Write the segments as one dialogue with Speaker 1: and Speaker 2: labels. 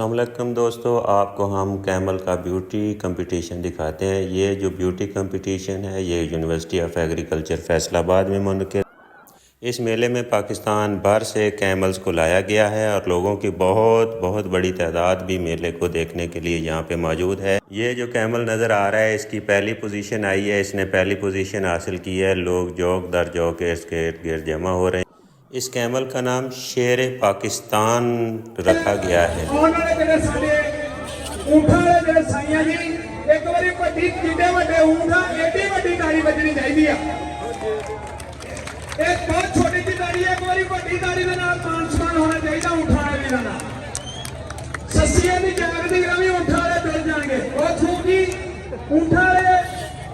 Speaker 1: अस्सलामुअलैकुम दोस्तों, आपको हम कैमल का ब्यूटी कंपटीशन दिखाते हैं। ये जो ब्यूटी कंपटीशन है ये यूनिवर्सिटी ऑफ एग्रीकल्चर फैसलाबाद में मुनक़िद। इस मेले में पाकिस्तान भर से कैमल्स को लाया गया है और लोगों की बहुत बहुत बड़ी तादाद भी मेले को देखने के लिए यहाँ पे मौजूद है। ये जो कैमल नज़र आ रहा है इसकी पहली पोजीशन आई है, इसने पहली पोजीशन हासिल की है। लोग जोक दर जोक इसके इर्द गिर्द जमा हो रहे हैं। इस कैमल का नाम शेर पाकिस्तान रखा गया है।
Speaker 2: बहुत छोटी जी ताड़ी है, एक बार बड़ी ताड़ी के नाल मान सम्मान होना चाहिए ऊँट वाले वीरां दा। सस्सियां दी जागदी रवी ऊँट वाले मिल जाएंगे। बहुत खूबी ऊँट वाले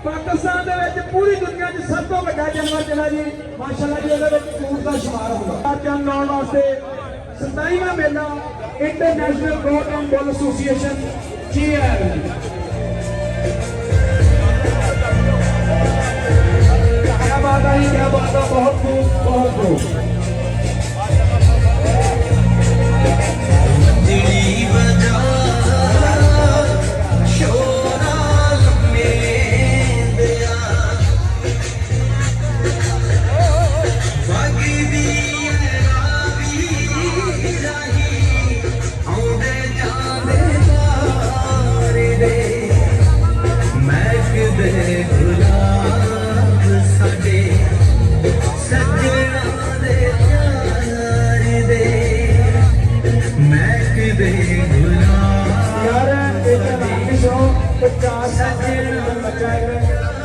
Speaker 2: पाकिस्तान दे विच पूरी दुनिया च सब तो वड्डा जानवर जिहड़ा जी माशाअल्लाह जी ਉਹਦੇ ਵਿੱਚ ऊँट ਦਾ शुमार होगा। जन लाउण वास्ते 27वां मेला international goat and bull association की है। क्या बात है, बहुत खूब, बहुत खूब।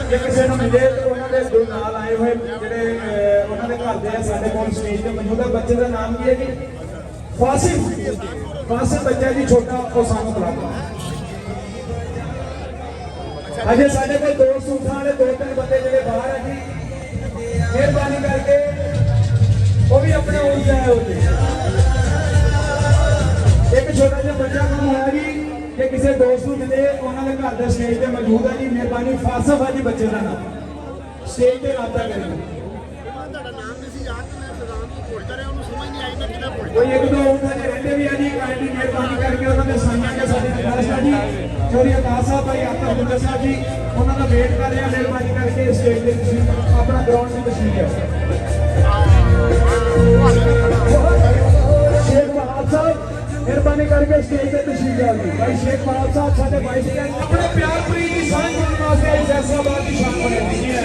Speaker 2: ਜੇ ਕਿਸੇ ਨੂੰ ਮਿਲੇ ਤਾਂ ਉਹਨਾਂ ਦੇ ਦੋ ਨਾਲ ਆਏ ਹੋਏ ਜਿਹੜੇ ਉਹਨਾਂ ਦੇ ਘਰ ਦੇ ਆ ਸਾਡੇ ਕੋਲ ਸਟੇਜ ਤੇ ਮੌਜੂਦ ਹੈ। ਬੱਚੇ ਦਾ ਨਾਮ ਕੀ ਹੈ ਜੀ? ਫਾਸਿਲ ਬੱਚਾ ਜੀ ਛੋਟਾ, ਉਹ ਸਾਨੂੰ ਬੁਲਾਓ। ਅਜੇ ਸਾਡੇ ਕੋਲ ਦੋ ਸੂਟਾਂ ਵਾਲੇ ਦੋ ਤਿੰਨ ਬੰਦੇ ਜਿਹੜੇ ਬਾਹਰ ਆ ਜੀ, ਮਿਹਰਬਾਨੀ ਕਰਕੇ ਉਹ ਵੀ ਆਪਣੇ ਊਂਟ ਜਾਏ ਹੋਏ। ਇੱਕ ਛੋਟਾ ਜਿਹਾ ਬੱਚਾ ਕੰਮ ਹੋਇਆ ਜੀ, ਜੇ ਕਿਸੇ ਦੋਸਤ ਨੂੰ ਮਿਲੇ ਉਹਨਾਂ ਦੇ ਘਰ ਦੇ ਸਟੇਜ ਤੇ ਮੌਜੂਦ ਹੈ ਜੀ। ਮਿਹਰਬਾਨੀ ਫਾਸਫ ਹੈ ਜੀ ਬੱਚੇ ਦਾ ਨਾਮ, ਸਟੇਜ ਤੇ ਰਾਬਤਾ ਕਰਿਓ। कोई एक दो ऊँट है रहते भी है जी, काइंडली मेहरबानी करके उन्होंने साइयां के साथ रिक्वेस्ट है जी। चोरी अकाश साहब भाई आतर गुंडा साहब जी उन्होंने वेट कर रहे हैं। मेहरबानी करके स्टेज पे अपना ग्राउंड में तशरीफ है। शेख बहाद साहब मेहरबानी करके स्टेज पे तशरीफ है भाई। शेख बहाद साहब साढ़े भाई से अपने प्यार प्री की सांझ करने वास्ते फैसलाबाद की शान बने हुई है।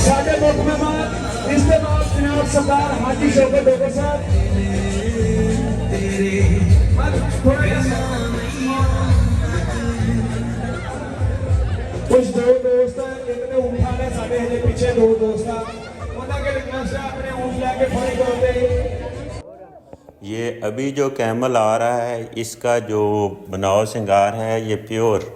Speaker 2: साढ़े मुल्क मेहमान इस्तेमाल जनाब सरदार हाजी शौकत डोगर साहब। कुछ दो दोस्त एक ने ऊँट वाले साढ़े हजे पीछे दो दोस्त उन्होंने रिक्वेस्ट है अपने ऊँट लेके फड़ी करते।
Speaker 1: ये अभी जो कैमल आ रहा है इसका जो बनाव श्रृंगार है ये प्योर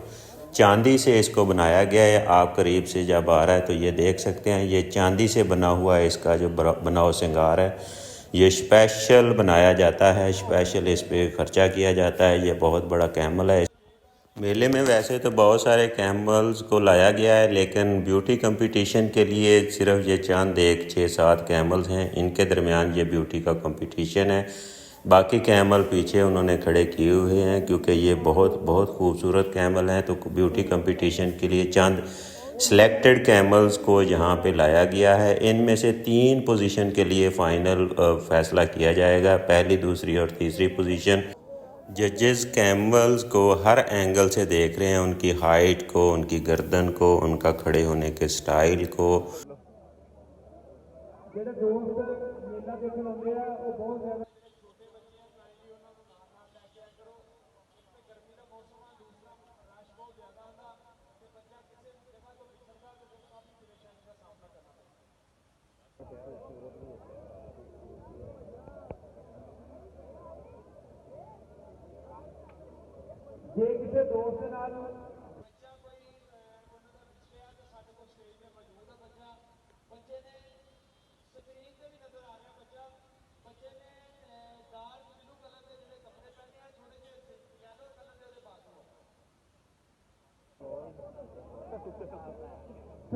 Speaker 1: चांदी से इसको बनाया गया है। आप करीब से जब आ रहा है तो ये देख सकते हैं, ये चांदी से बना हुआ है। इसका जो बनाव श्रृंगार है ये स्पेशल बनाया जाता है, स्पेशल इस पे खर्चा किया जाता है। ये बहुत बड़ा कैमल है। मेले में वैसे तो बहुत सारे कैमल्स को लाया गया है, लेकिन ब्यूटी कंपटीशन के लिए सिर्फ ये चंद एक 6-7 कैमल्स हैं। इनके दरमियान ये ब्यूटी का कंपटीशन है। बाकी कैमल पीछे उन्होंने खड़े किए हुए हैं क्योंकि ये बहुत बहुत खूबसूरत कैमल हैं। तो ब्यूटी कंपटीशन के लिए चंद सिलेक्टेड कैमल्स को यहाँ पे लाया गया है। इनमें से 3 पोजीशन के लिए फ़ाइनल फ़ैसला किया जाएगा, पहली, दूसरी और तीसरी पोजीशन। जजेस कैमल्स को हर एंगल से देख रहे हैं, उनकी हाइट को, उनकी गर्दन को, उनका खड़े होने के स्टाइल को।
Speaker 2: जे किसी दोस्त नाल बच्चा कोई उन्होंने पिछले आ तो साडे कोल स्टेज पे मौजूद है। बच्चे ने स्क्रीन पे भी नजर आ रहा है। बच्चे ने डार्क ब्लू कलर के जिहड़े कपड़े पहने हैं, थोड़े जे येलो कलर के ਉਹਦੇ बाजू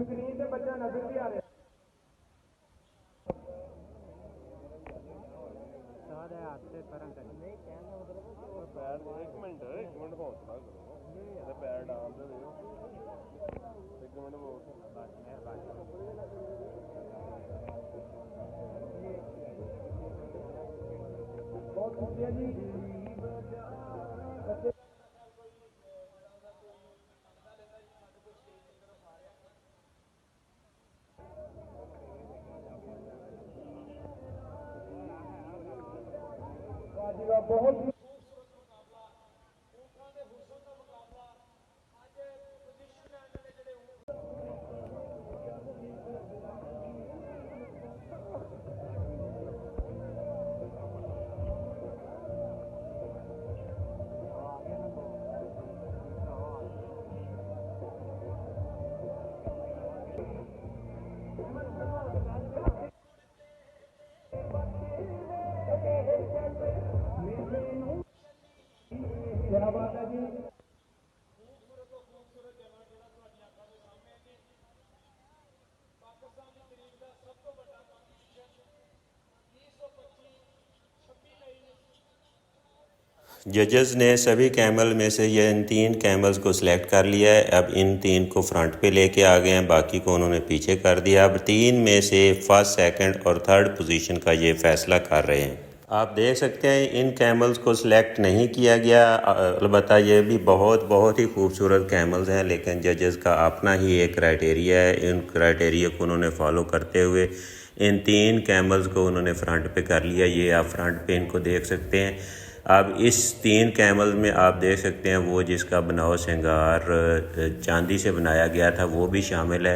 Speaker 2: स्क्रीन पे बच्चा नजर भी आ रहा है।
Speaker 3: ਇੱਕ ਮਿੰਟ ਹੌਸਲਾ ਕਰੋ ਇਹਦਾ ਪੈਰ ਡਾਲ ਦੇ ਦਿਓ ਇੱਕ ਮਿੰਟ
Speaker 2: ਬਹੁਤ ਵਧੀਆ ਜੀ बहुत क्या बात है जी
Speaker 1: जजेस ने सभी कैमल में से ये इन 3 कैमल्स को सिलेक्ट कर लिया है। अब इन 3 को फ्रंट पे लेके आ गए हैं, बाकी को उन्होंने पीछे कर दिया। अब 3 में से फर्स्ट, सेकंड और थर्ड पोजीशन का ये फैसला कर रहे हैं। आप देख सकते हैं इन कैमल्स को सिलेक्ट नहीं किया गया, अलबत्ता ये भी बहुत ही खूबसूरत कैमल्स हैं, लेकिन जजेस का अपना ही एक क्राइटेरिया है। इन क्राइटेरिया को उन्होंने फॉलो करते हुए इन 3 कैमल्स को उन्होंने फ्रंट पे कर लिया। ये आप फ्रंट पे इनको देख सकते हैं। अब इस 3 कैमल में आप देख सकते हैं वो जिसका बनाव श्रृंगार चांदी से बनाया गया था वो भी शामिल है।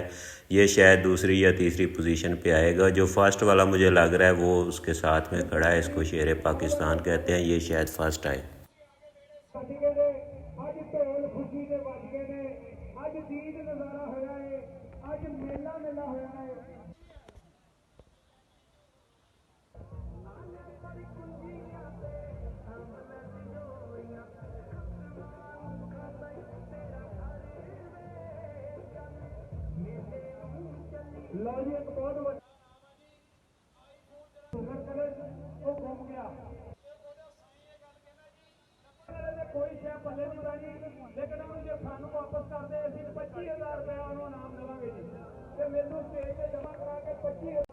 Speaker 1: ये शायद दूसरी या तीसरी पोजीशन पे आएगा। जो फर्स्ट वाला मुझे लग रहा है वो उसके साथ में खड़ा है, इसको शेर पाकिस्तान कहते हैं, ये शायद फर्स्ट आए।
Speaker 2: लो जी एक बहुत वो घूम गया कोई शह पल्ले नहीं पैनी लेकिन हम जो सानू वापस करते अभी 25,000 रुपया उन्होंने नाम देवांगे जी ते मैनू स्टेज पे जमा करा के 25,000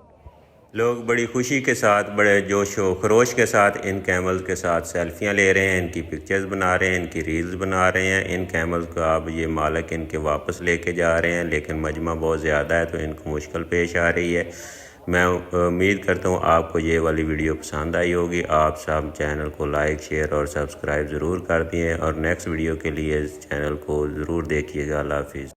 Speaker 1: लोग बड़ी खुशी के साथ, बड़े जोशो खरोश के साथ इन कैमल्स के साथ सेल्फियां ले रहे हैं, इनकी पिक्चर्स बना रहे हैं, इनकी रील्स बना रहे हैं। इन कैमल्स को अब ये मालिक इनके वापस लेके जा रहे हैं, लेकिन मजमा बहुत ज़्यादा है तो इनको मुश्किल पेश आ रही है। मैं उम्मीद करता हूँ आपको ये वाली वीडियो पसंद आई होगी। आप सब चैनल को लाइक, शेयर और सब्सक्राइब ज़रूर कर दिए और नेक्स्ट वीडियो के लिए इस चैनल को ज़रूर देखिएगा। अल्लाह हाफिज़।